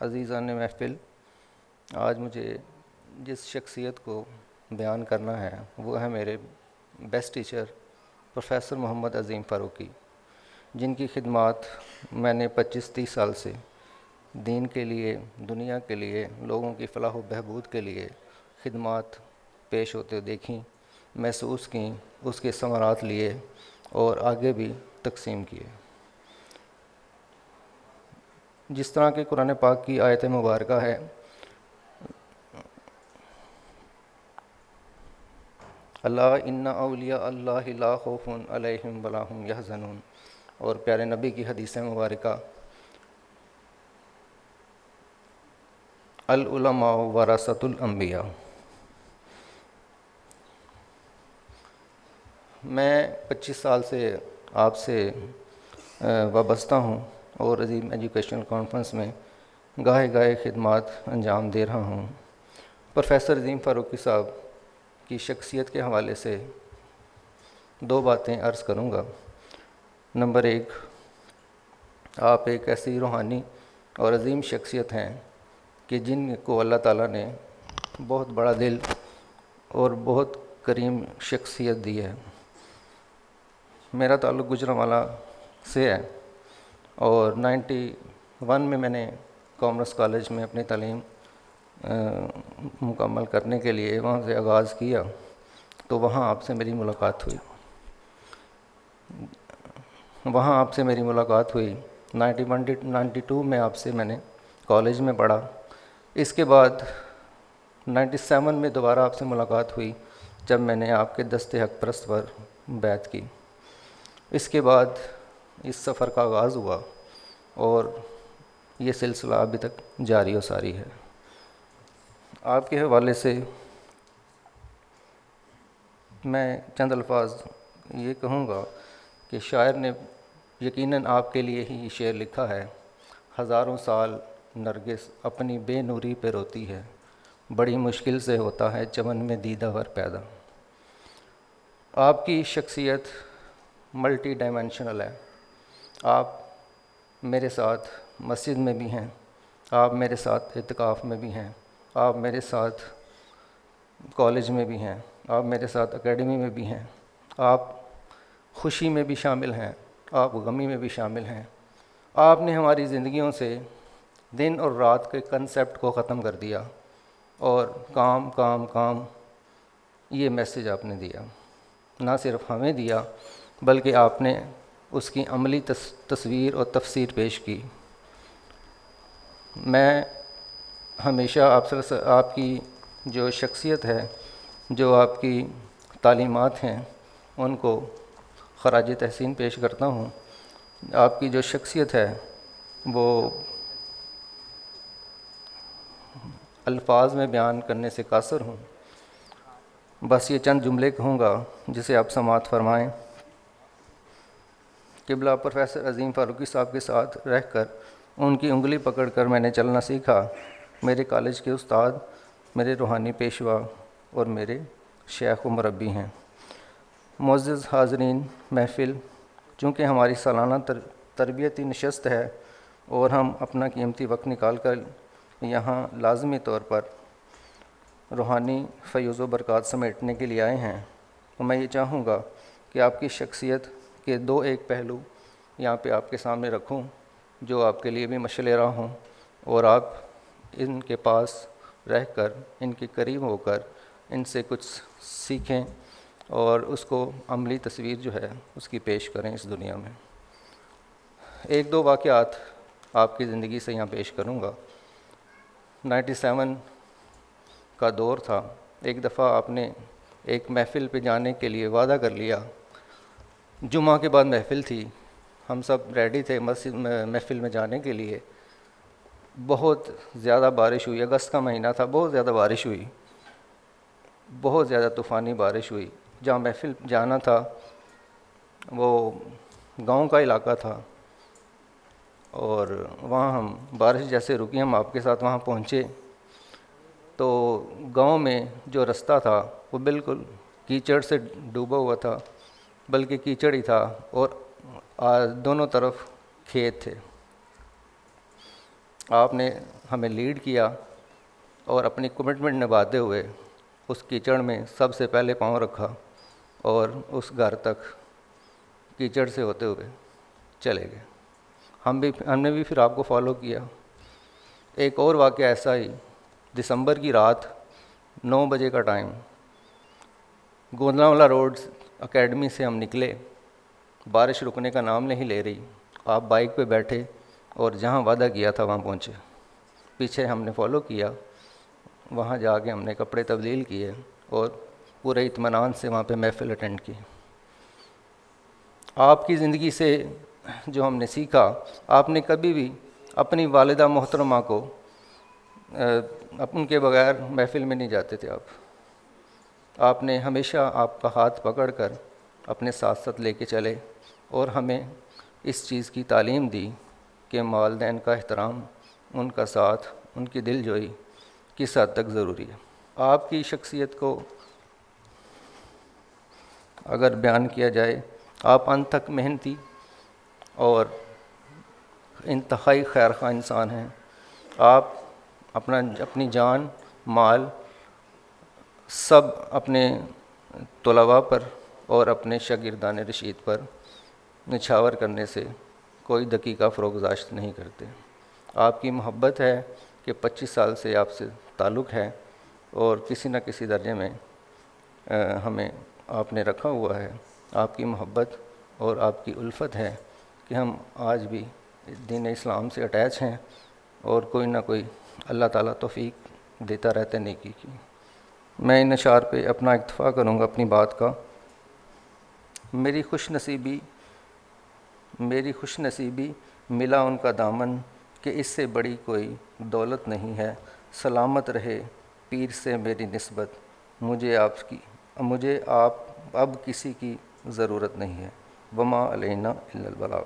عزیزان محفل، آج مجھے جس شخصیت کو بیان کرنا ہے وہ ہے میرے بیسٹ ٹیچر پروفیسر محمد عظیم فاروقی، جن کی خدمات میں نے 25-30 سال سے دین کے لیے، دنیا کے لیے، لوگوں کی فلاح و بہبود کے لیے خدمات پیش ہوتے دیکھیں، محسوس کیں، اس کے ثمرات لیے اور آگے بھی تقسیم کیے۔ جس طرح کہ قرآن پاک کی آیت مبارکہ ہے، اللہ ان اولیاء اللہ لا خوف علیہم ولا هم یحزنون، اور پیارے نبی کی حدیث مبارکہ العلماء ورثۃ الانبیاء۔ میں 25 سال سے آپ سے وابستہ ہوں اور عظیم ایجوکیشنل کانفرنس میں گاہے گاہے خدمات انجام دے رہا ہوں۔ پروفیسر عظیم فاروقی صاحب کی شخصیت کے حوالے سے 2 باتیں عرض کروں گا۔ نمبر 1، آپ ایک ایسی روحانی اور عظیم شخصیت ہیں کہ جن کو اللہ تعالیٰ نے بہت بڑا دل اور بہت کریم شخصیت دی ہے۔ میرا تعلق گجرانوالہ سے ہے اور 91 میں نے کامرس کالج میں اپنی تعلیم مکمل کرنے کے لیے وہاں سے آغاز کیا، تو وہاں آپ سے میری ملاقات ہوئی۔ 92 میں آپ سے میں نے کالج میں پڑھا۔ اس کے بعد 97 میں دوبارہ آپ سے ملاقات ہوئی جب میں نے آپ کے دست حق پرست پر بیعت کی۔ اس کے بعد اس سفر کا آغاز ہوا اور یہ سلسلہ ابھی تک جاری و ساری ہے۔ آپ کے حوالے سے میں چند الفاظ یہ کہوں گا کہ شاعر نے یقیناً آپ کے لیے ہی یہ شعر لکھا ہے: ہزاروں سال نرگس اپنی بے نوری پہ روتی ہے، بڑی مشکل سے ہوتا ہے چمن میں دیدہ ور پیدا۔ آپ کی شخصیت ملٹی ڈائمینشنل ہے۔ آپ میرے ساتھ مسجد میں بھی ہیں، آپ میرے ساتھ اعتکاف میں بھی ہیں، آپ میرے ساتھ کالج میں بھی ہیں، آپ میرے ساتھ اکیڈمی میں بھی ہیں، آپ خوشی میں بھی شامل ہیں، آپ غمی میں بھی شامل ہیں۔ آپ نے ہماری زندگیوں سے دن اور رات کے کنسیپٹ کو ختم کر دیا اور کام کام کام، یہ میسج آپ نے دیا۔ نہ صرف ہمیں دیا بلکہ آپ نے اس کی عملی تصویر اور تفسیر پیش کی۔ میں ہمیشہ آپ کی جو شخصیت ہے، جو آپ کی تعلیمات ہیں، ان کو خراج تحسین پیش کرتا ہوں۔ آپ کی جو شخصیت ہے وہ الفاظ میں بیان کرنے سے قاصر ہوں۔ بس یہ چند جملے کہوں گا جسے آپ سماعت فرمائیں۔ قبلہ پروفیسر عظیم فاروقی صاحب کے ساتھ رہ کر ان کی انگلی پکڑ کر میں نے چلنا سیکھا۔ میرے کالج کے استاد میرے روحانی پیشوا اور میرے شیخ و مربی ہیں۔ معزز حاضرین محفل، چونکہ ہماری سالانہ تربیتی نشست ہے اور ہم اپنا قیمتی وقت نکال کر یہاں لازمی طور پر روحانی فیض و برکات سمیٹنے کے لیے آئے ہیں، تو میں یہ چاہوں گا کہ آپ کی شخصیت کے 2 پہلو یہاں پہ آپ کے سامنے رکھوں جو آپ کے لیے بھی مشعل راہ ہوں، اور آپ ان کے پاس رہ کر، ان کے قریب ہو کر ان سے کچھ سیکھیں اور اس کو عملی تصویر جو ہے اس کی پیش کریں اس دنیا میں۔ 1-2 واقعات آپ کی زندگی سے یہاں پیش کروں گا۔ 97 کا دور تھا۔ ایک دفعہ آپ نے ایک محفل پہ جانے کے لیے وعدہ کر لیا۔ جمعہ کے بعد محفل تھی، ہم سب ریڈی تھے محفل میں جانے کے لیے۔ بہت زیادہ بارش ہوئی، اگست کا مہینہ تھا، بہت زیادہ بارش ہوئی، بہت زیادہ طوفانی بارش ہوئی۔ جہاں محفل جانا تھا وہ گاؤں کا علاقہ تھا، اور وہاں ہم بارش جیسے رکی ہم آپ کے ساتھ وہاں پہنچے تو گاؤں میں جو رستہ تھا وہ بالکل کیچڑ سے ڈوبا ہوا تھا، بلکہ کیچڑ ہی تھا، اور دونوں طرف کھیت تھے۔ آپ نے ہمیں لیڈ کیا اور اپنی کمٹمنٹ نبھاتے ہوئے اس کیچڑ میں سب سے پہلے پاؤں رکھا اور اس گھر تک کیچڑ سے ہوتے ہوئے چلے گئے۔ ہم نے بھی پھر آپ کو فالو کیا۔ ایک اور واقعہ ایسا ہی، دسمبر کی رات 9 بجے کا ٹائم، گوندلاں روڈ اکیڈمی سے ہم نکلے، بارش رکنے کا نام نہیں لے رہی، آپ بائک پہ بیٹھے اور جہاں وعدہ کیا تھا وہاں پہنچے۔ پیچھے ہم نے فالو کیا، وہاں جا کے ہم نے کپڑے تبدیل کیے اور پورے اطمینان سے وہاں پہ محفل اٹینڈ کی۔ آپ کی زندگی سے جو ہم نے سیکھا، آپ نے کبھی بھی اپنی والدہ محترمہ کو ان کے بغیر محفل میں نہیں جاتے تھے آپ نے ہمیشہ آپ کا ہاتھ پکڑ کر اپنے ساتھ ساتھ لے کے چلے اور ہمیں اس چیز کی تعلیم دی کہ والدین کا احترام، ان کا ساتھ، ان کی دل جوئی کس حد تک ضروری ہے۔ آپ کی شخصیت کو اگر بیان کیا جائے، آپ انت تک محنتی اور انتہائی خیرخواہ انسان ہیں۔ آپ اپنی جان، مال سب اپنے طلباء پر اور اپنے شاگردان رشید پر نچھاور کرنے سے کوئی دقیقہ فروگزاشت نہیں کرتے۔ آپ کی محبت ہے کہ 25 سال سے آپ سے تعلق ہے اور کسی نہ کسی درجے میں ہمیں آپ نے رکھا ہوا ہے۔ آپ کی محبت اور آپ کی الفت ہے کہ ہم آج بھی دین اسلام سے اٹیچ ہیں اور کوئی نہ کوئی اللہ تعالیٰ توفیق دیتا رہتا ہے نیکی کی۔ میں ان اشعار پہ اپنا اکتفا کروں گا اپنی بات کا۔ میری خوش نصیبی ملا ان کا دامن کہ اس سے بڑی کوئی دولت نہیں ہے، سلامت رہے پیر سے میری نسبت، مجھے آپ اب کسی کی ضرورت نہیں ہے، وما علینا الا البلاغ۔